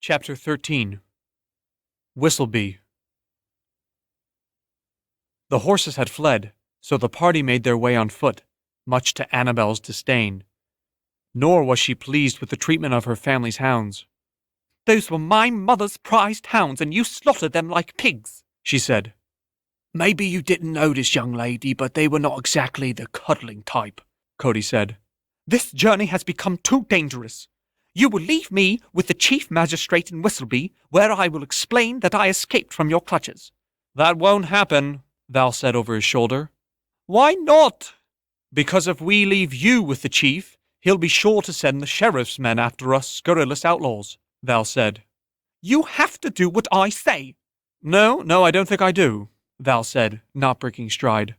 Chapter 13. Whistlebee. The horses had fled, so the party made their way on foot, much to Annabel's disdain. Nor was she pleased with the treatment of her family's hounds. "Those were my mother's prized hounds, and you slaughtered them like pigs," she said. "Maybe you didn't notice, young lady, but they were not exactly the cuddling type," Cody said. "This journey has become too dangerous. You will leave me with the chief magistrate in Whistlebee, where I will explain that I escaped from your clutches." "That won't happen," Val said over his shoulder. "Why not?" "Because if we leave you with the chief, he'll be sure to send the sheriff's men after us scurrilous outlaws," Val said. "You have to do what I say." No, I don't think I do," Val said, not breaking stride.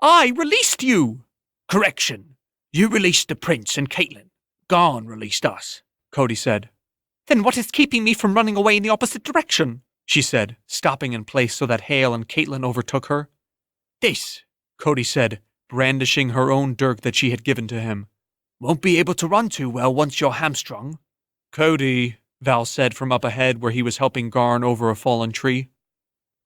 "I released you." "Correction. You released the prince and Caitlin. Garn released us," Cody said. "Then what is keeping me from running away in the opposite direction?" she said, stopping in place so that Haille and Caitlin overtook her. "This," Cody said, brandishing her own dirk that she had given to him. "Won't be able to run too well once you're hamstrung." "Cody," Val said from up ahead where he was helping Garn over a fallen tree.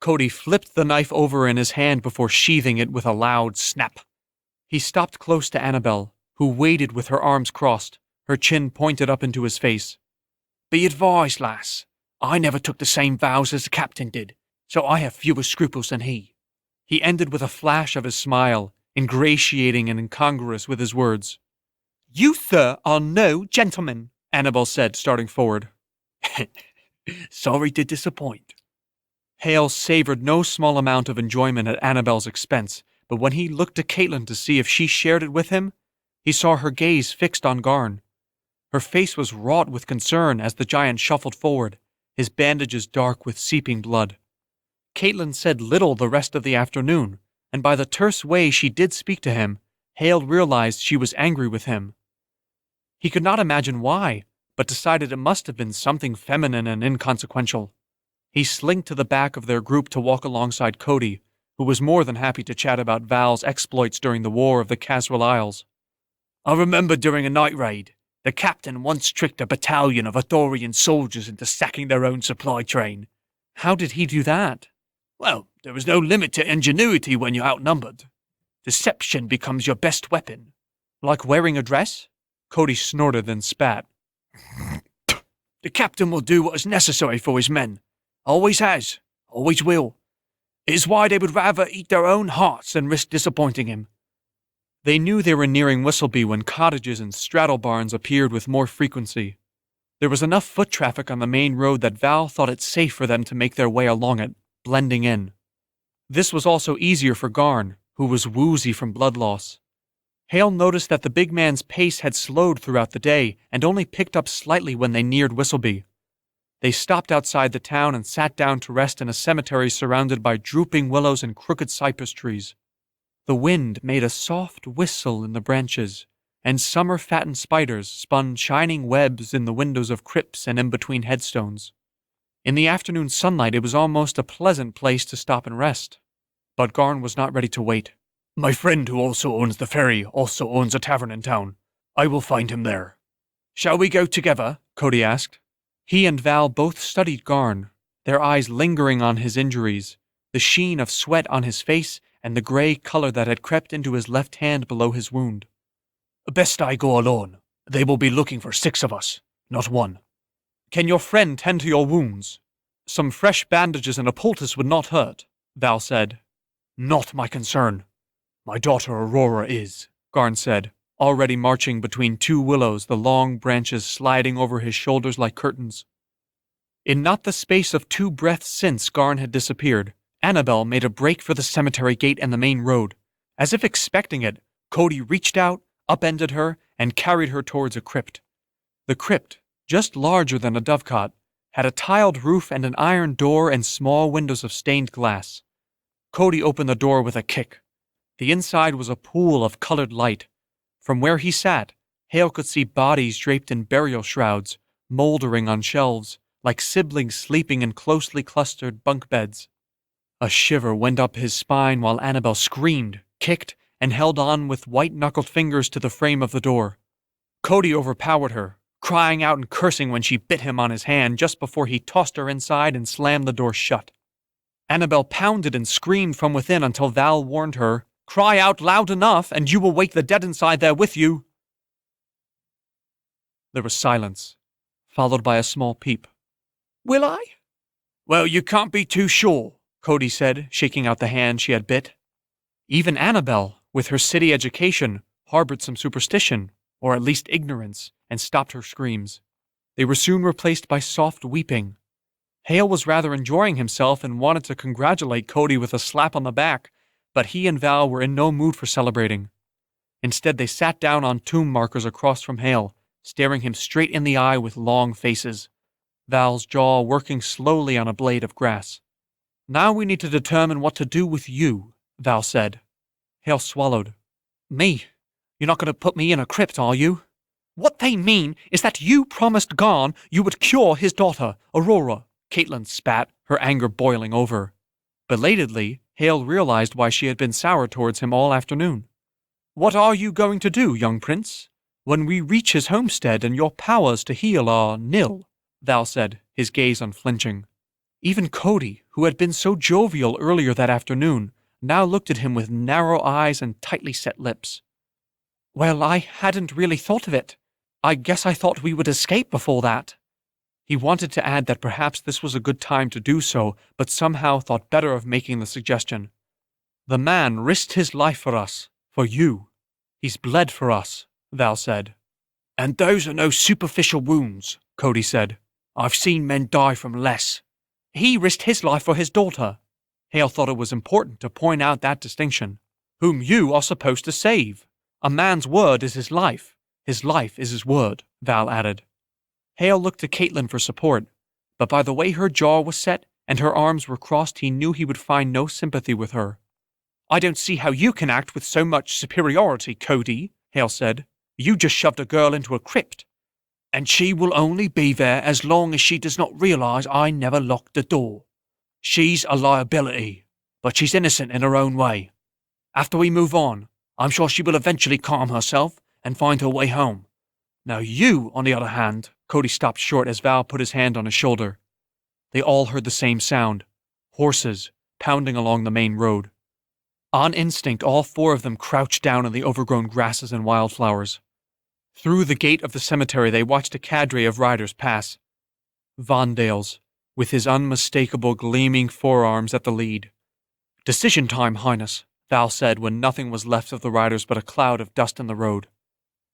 Cody flipped the knife over in his hand before sheathing it with a loud snap. He stopped close to Annabel, who waited with her arms crossed, her chin pointed up into his face. "Be advised, lass. I never took the same vows as the captain did, so I have fewer scruples than he." He ended with a flash of his smile, ingratiating and incongruous with his words. "You, sir, are no gentleman," Annabel said, starting forward. "Sorry to disappoint." Haille savored no small amount of enjoyment at Annabel's expense, but when he looked at Caitlin to see if she shared it with him, he saw her gaze fixed on Garn. Her face was wrought with concern as the giant shuffled forward, his bandages dark with seeping blood. Caitlin said little the rest of the afternoon, and by the terse way she did speak to him, Haille realized she was angry with him. He could not imagine why, but decided it must have been something feminine and inconsequential. He slinked to the back of their group to walk alongside Cody, who was more than happy to chat about Val's exploits during the War of the Caswell Isles. "I remember during a night raid, the captain once tricked a battalion of Arthurian soldiers into sacking their own supply train." "How did he do that?" "Well, there is no limit to ingenuity when you're outnumbered. Deception becomes your best weapon." "Like wearing a dress?" Cody snorted and spat. "The captain will do what is necessary for his men. Always has, always will. It is why they would rather eat their own hearts than risk disappointing him." They knew they were nearing Whistlebee when cottages and straddle barns appeared with more frequency. There was enough foot traffic on the main road that Val thought it safe for them to make their way along it, blending in. This was also easier for Garn, who was woozy from blood loss. Haille noticed that the big man's pace had slowed throughout the day and only picked up slightly when they neared Whistlebee. They stopped outside the town and sat down to rest in a cemetery surrounded by drooping willows and crooked cypress trees. The wind made a soft whistle in the branches, and summer-fattened spiders spun shining webs in the windows of crypts and in between headstones. In the afternoon sunlight it was almost a pleasant place to stop and rest. But Garn was not ready to wait. "My friend who also owns the ferry also owns a tavern in town. I will find him there." "Shall we go together?" Cody asked. He and Val both studied Garn, their eyes lingering on his injuries, the sheen of sweat on his face and the grey color that had crept into his left hand below his wound. "Best I go alone. They will be looking for 6 of us, not 1. "Can your friend tend to your wounds? Some fresh bandages and a poultice would not hurt," Val said. "Not my concern. My daughter Aurora is," Garn said, already marching between 2 willows, the long branches sliding over his shoulders like curtains. In not the space of 2 breaths since Garn had disappeared, Annabel made a break for the cemetery gate and the main road. As if expecting it, Cody reached out, upended her, and carried her towards a crypt. The crypt, just larger than a dovecot, had a tiled roof and an iron door and small windows of stained glass. Cody opened the door with a kick. The inside was a pool of colored light. From where he sat, Haille could see bodies draped in burial shrouds, moldering on shelves, like siblings sleeping in closely clustered bunk beds. A shiver went up his spine while Annabel screamed, kicked, and held on with white-knuckled fingers to the frame of the door. Cody overpowered her, crying out and cursing when she bit him on his hand just before he tossed her inside and slammed the door shut. Annabel pounded and screamed from within until Val warned her, "Cry out loud enough, and you will wake the dead inside there with you." There was silence, followed by a small peep. "Will I?" "Well, you can't be too sure," Cody said, shaking out the hand she had bit. Even Annabel, with her city education, harbored some superstition, or at least ignorance, and stopped her screams. They were soon replaced by soft weeping. Haille was rather enjoying himself and wanted to congratulate Cody with a slap on the back, but he and Val were in no mood for celebrating. Instead, they sat down on tomb markers across from Haille, staring him straight in the eye with long faces, Val's jaw working slowly on a blade of grass. "Now we need to determine what to do with you," Val said. Haille swallowed. "Me? You're not going to put me in a crypt, are you?" "What they mean is that you promised Garn you would cure his daughter, Aurora," Caitlin spat, her anger boiling over. Belatedly, Haille realized why she had been sour towards him all afternoon. "What are you going to do, young prince, when we reach his homestead and your powers to heal are nil?" Val said, his gaze unflinching. Even Cody, who had been so jovial earlier that afternoon, now looked at him with narrow eyes and tightly set lips. "Well, I hadn't really thought of it. I guess I thought we would escape before that." He wanted to add that perhaps this was a good time to do so, but somehow thought better of making the suggestion. "The man risked his life for us, for you. He's bled for us," Val said. "And those are no superficial wounds," Cody said. "I've seen men die from less." "He risked his life for his daughter." Haille thought it was important to point out that distinction. "Whom you are supposed to save. A man's word is his life is his word," Val added. Haille looked to Caitlin for support, but by the way her jaw was set and her arms were crossed he knew he would find no sympathy with her. "I don't see how you can act with so much superiority, Cody," Haille said. "You just shoved a girl into a crypt. And she will only be there as long as she does not realize I never locked the door. She's a liability, but she's innocent in her own way. After we move on, I'm sure she will eventually calm herself and find her way home. Now you, on the other hand," Cody stopped short as Val put his hand on his shoulder. They all heard the same sound, horses pounding along the main road. On instinct, all four of them crouched down in the overgrown grasses and wildflowers. Through the gate of the cemetery they watched a cadre of riders pass. Vandales, with his unmistakable gleaming forearms at the lead. "Decision time, Highness," Val said when nothing was left of the riders but a cloud of dust in the road.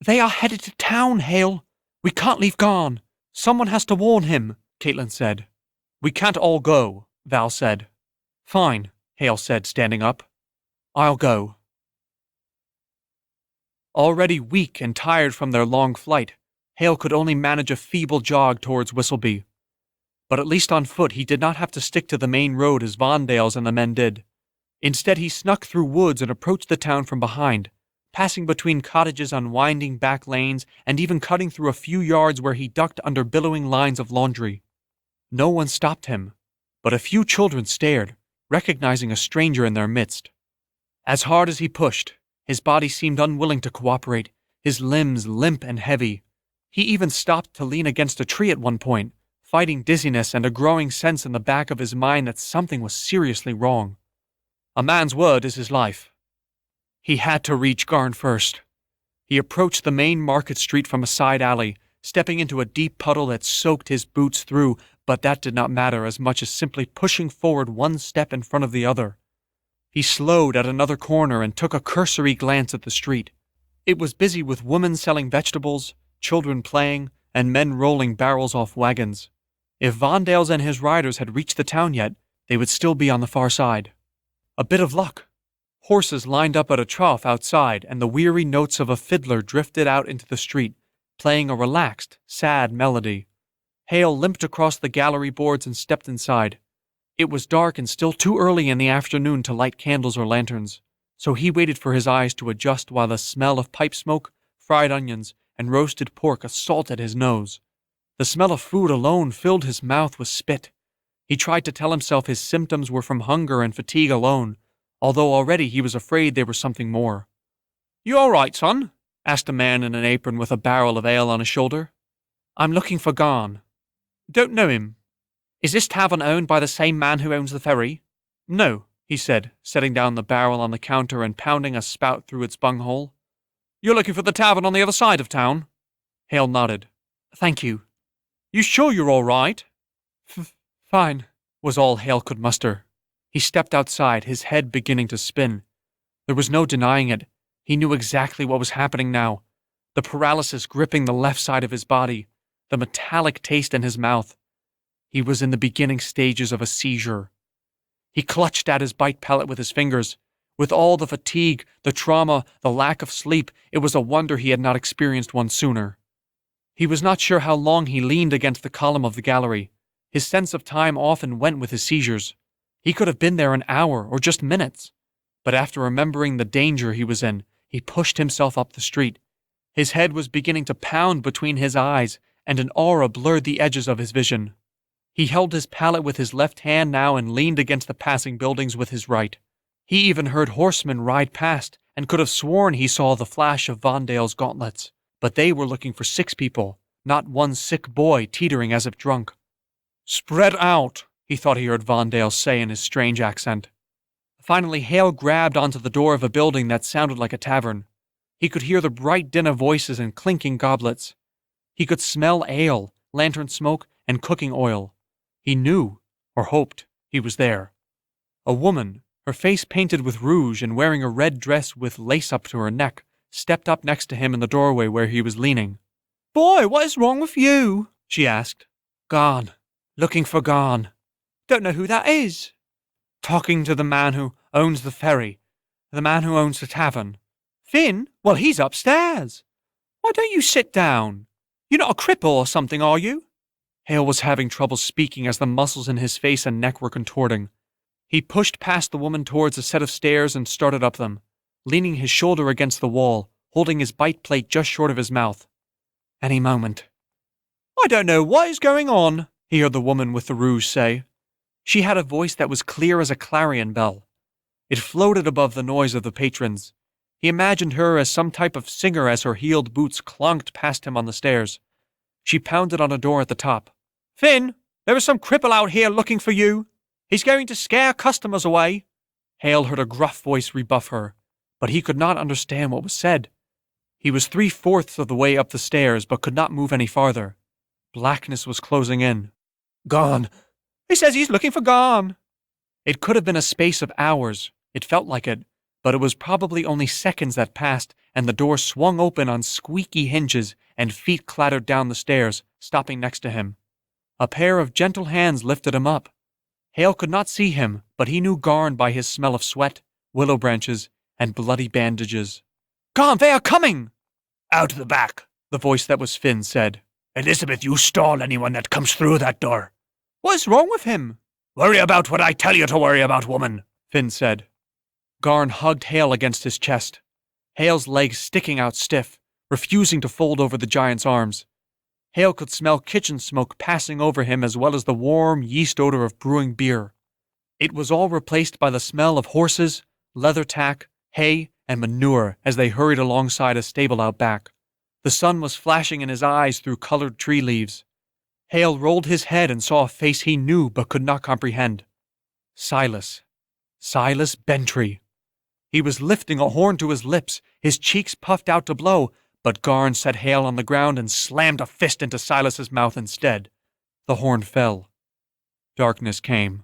"They are headed to town, Haille. We can't leave Garn. Someone has to warn him," Caitlin said. "We can't all go," Val said. "Fine," Haille said, standing up. "I'll go." Already weak and tired from their long flight, Haille could only manage a feeble jog towards Whistleby. But at least on foot he did not have to stick to the main road as Vandales and the men did. Instead he snuck through woods and approached the town from behind, passing between cottages on winding back lanes and even cutting through a few yards where he ducked under billowing lines of laundry. No one stopped him, but a few children stared, recognizing a stranger in their midst. As hard as he pushed, his body seemed unwilling to cooperate, his limbs limp and heavy. He even stopped to lean against a tree at one point, fighting dizziness and a growing sense in the back of his mind that something was seriously wrong. A man's word is his life. He had to reach Garn first. He approached the main market street from a side alley, stepping into a deep puddle that soaked his boots through, but that did not matter as much as simply pushing forward one step in front of the other. He slowed at another corner and took a cursory glance at the street. It was busy with women selling vegetables, children playing, and men rolling barrels off wagons. If Vandales and his riders had reached the town yet, they would still be on the far side. A bit of luck. Horses lined up at a trough outside, and the weary notes of a fiddler drifted out into the street, playing a relaxed, sad melody. Haille limped across the gallery boards and stepped inside. It was dark and still too early in the afternoon to light candles or lanterns, so he waited for his eyes to adjust while the smell of pipe smoke, fried onions, and roasted pork assaulted his nose. The smell of food alone filled his mouth with spit. He tried to tell himself his symptoms were from hunger and fatigue alone, although already he was afraid they were something more. "You all right, son?" asked a man in an apron with a barrel of ale on his shoulder. I'm looking for Garn. Don't know him. Is this tavern owned by the same man who owns the ferry? No, he said, setting down the barrel on the counter and pounding a spout through its bunghole. You're looking for the tavern on the other side of town? Haille nodded. Thank you. You sure you're all right? Fine, was all Haille could muster. He stepped outside, his head beginning to spin. There was no denying it. He knew exactly what was happening now. The paralysis gripping the left side of his body, the metallic taste in his mouth. He was in the beginning stages of a seizure. He clutched at his bite pellet with his fingers. With all the fatigue, the trauma, the lack of sleep, it was a wonder he had not experienced one sooner. He was not sure how long he leaned against the column of the gallery. His sense of time often went with his seizures. He could have been there an hour or just minutes. But after remembering the danger he was in, he pushed himself up the street. His head was beginning to pound between his eyes, and an aura blurred the edges of his vision. He held his pallet with his left hand now and leaned against the passing buildings with his right. He even heard horsemen ride past and could have sworn he saw the flash of Vondale's gauntlets. But they were looking for 6 people, not one sick boy teetering as if drunk. Spread out, he thought he heard Vondale say in his strange accent. Finally, Haille grabbed onto the door of a building that sounded like a tavern. He could hear the bright din of voices and clinking goblets. He could smell ale, lantern smoke, and cooking oil. He knew, or hoped, he was there. A woman, her face painted with rouge and wearing a red dress with lace up to her neck, stepped up next to him in the doorway where he was leaning. Boy, what is wrong with you? She asked. Garn. Looking for Garn. Don't know who that is. Talking to the man who owns the ferry. The man who owns the tavern. Finn? Well, he's upstairs. Why don't you sit down? You're not a cripple or something, are you? Haille was having trouble speaking as the muscles in his face and neck were contorting. He pushed past the woman towards a set of stairs and started up them, leaning his shoulder against the wall, holding his bite plate just short of his mouth. Any moment. I don't know what is going on, he heard the woman with the rouge say. She had a voice that was clear as a clarion bell. It floated above the noise of the patrons. He imagined her as some type of singer as her heeled boots clonked past him on the stairs. She pounded on a door at the top. Finn, there is some cripple out here looking for you. He's going to scare customers away. Haille heard a gruff voice rebuff her, but he could not understand what was said. He was 3/4 of the way up the stairs, but could not move any farther. Blackness was closing in. Gone. He says he's looking for Garn. It could have been a space of hours. It felt like it, but it was probably only seconds that passed, and the door swung open on squeaky hinges, and feet clattered down the stairs, stopping next to him. A pair of gentle hands lifted him up. Haille could not see him, but he knew Garn by his smell of sweat, willow branches, and bloody bandages. Garn, they are coming! Out the back, the voice that was Finn said. Elizabeth, you stall anyone that comes through that door. What is wrong with him? Worry about what I tell you to worry about, woman, Finn said. Garn hugged Haille against his chest, Haille's legs sticking out stiff, refusing to fold over the giant's arms. Haille could smell kitchen smoke passing over him as well as the warm yeast odor of brewing beer. It was all replaced by the smell of horses, leather tack, hay, and manure as they hurried alongside a stable out back. The sun was flashing in his eyes through colored tree leaves. Haille rolled his head and saw a face he knew but could not comprehend. Silas. Silas Bentry. He was lifting a horn to his lips, his cheeks puffed out to blow, but Garn set Haille on the ground and slammed a fist into Silas's mouth instead. The horn fell. Darkness came.